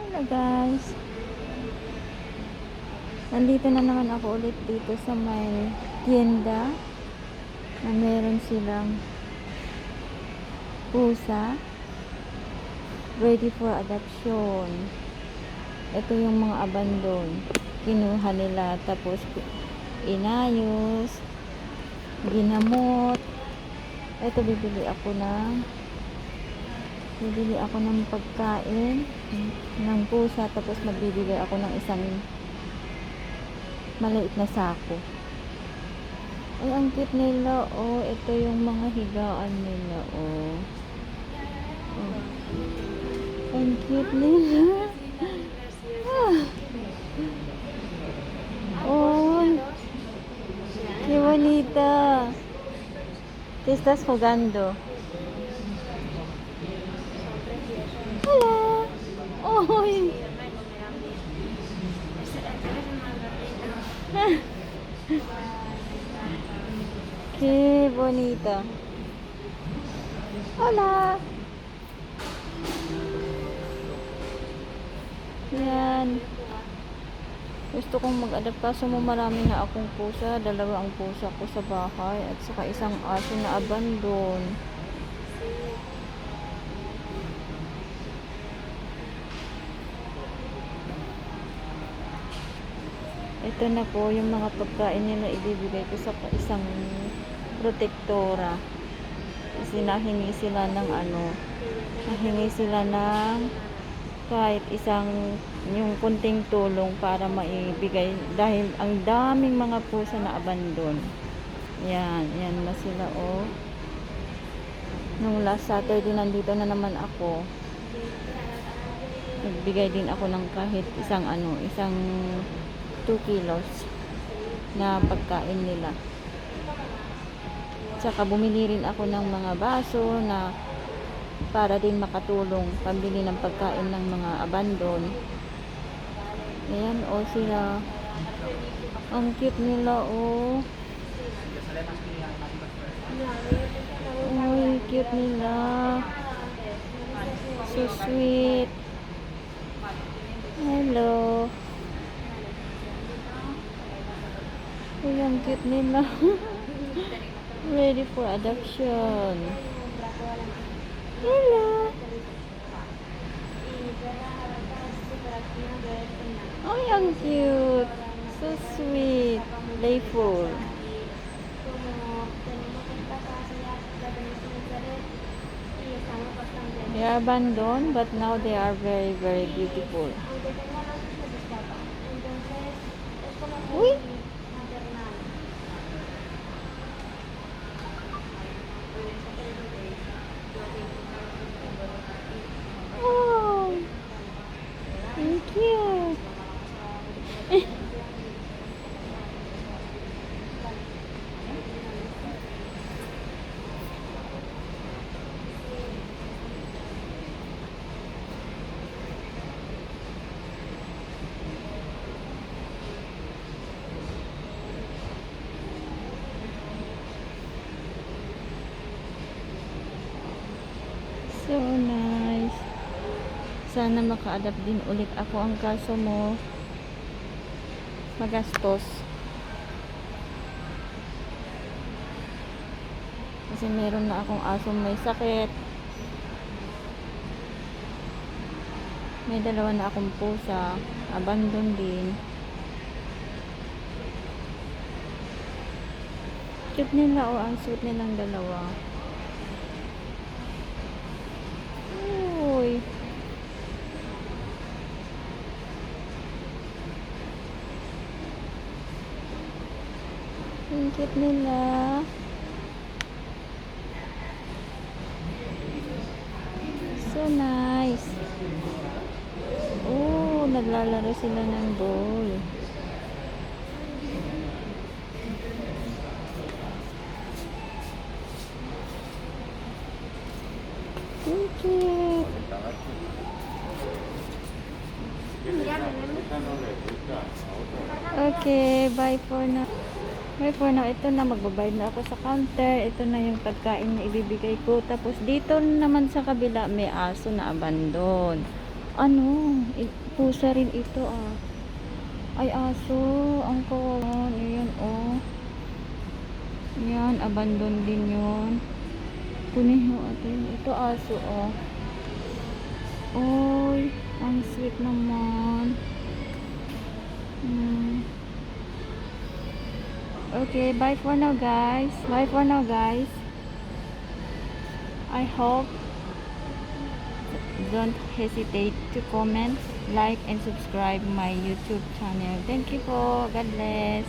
Hello guys, nandito na naman ako ulit dito sa may tienda na meron silang pusa ready for adoption. Ito yung mga abandon, kinuha nila tapos inayos, ginamot. Ito bibili ako ng pagkain ng pusa, tapos magbibigay ako ng isang maliit na sako. Ay, ang cute nila. Oh, ito yung mga higaan nila. Oh, ang cute nila. Oh, qué bonita. ¿Qué estás jugando? Hola. Oy. Qué bonita. Hola. Yan. Gusto kong mag-adapt kaso marami na akong pusa. Dalawa ang pusa ko sa bahay at saka isang aso na abandon. Ito na po yung mga pagkain nila, ibibigay ko sa isang protektora. Kasi nahingi sila ng kahit isang yung kunting tulong para maibigay dahil ang daming mga pusa na abandon. Yan na sila. Oh, nung last Saturday nandito na naman ako, nagbigay din ako ng kahit isang 2 kilos na pagkain nila. Tsaka bumili rin ako ng mga baso na para din makatulong pambili ng pagkain ng mga abandon. Ayan, oh, sila. Ang cute nila, oh. Ay, cute nila. So sweet. Hello. Ay, ang cute nila. Ready for adoption. Hello. Ay, ang cute. So sweet. Playful. They are abandoned, but now they are very, very beautiful. Uy! Oh! Thank you! So nice. Sana maka-adapt din ulit ako. Ang kaso mo, magastos. Kasi meron na akong asong may sakit. May dalawa na akong pusa. Abandon din. Cute nila, oh. Ang sweet nilang dalawa. Uy. Ang cute nila. So nice. Oh, naglalaro sila ng ball. Thank you. Okay, bye for now. Bye for now. Ito na, magbabayad na ako sa counter. Ito na yung pagkain na ibibigay ko. Tapos dito naman sa kabila may aso na abandon. Ano, pusa rin ito ah. Ay, aso. Ang kawawa. Ayan, oh. Yan, abandon din yun. Kunin mo atin. Ito, aso, oh. Oy, ang sweet naman. Okay, bye for now, guys. Bye for now, guys. I hope don't hesitate to comment, like, and subscribe my YouTube channel. Thank you po. God bless.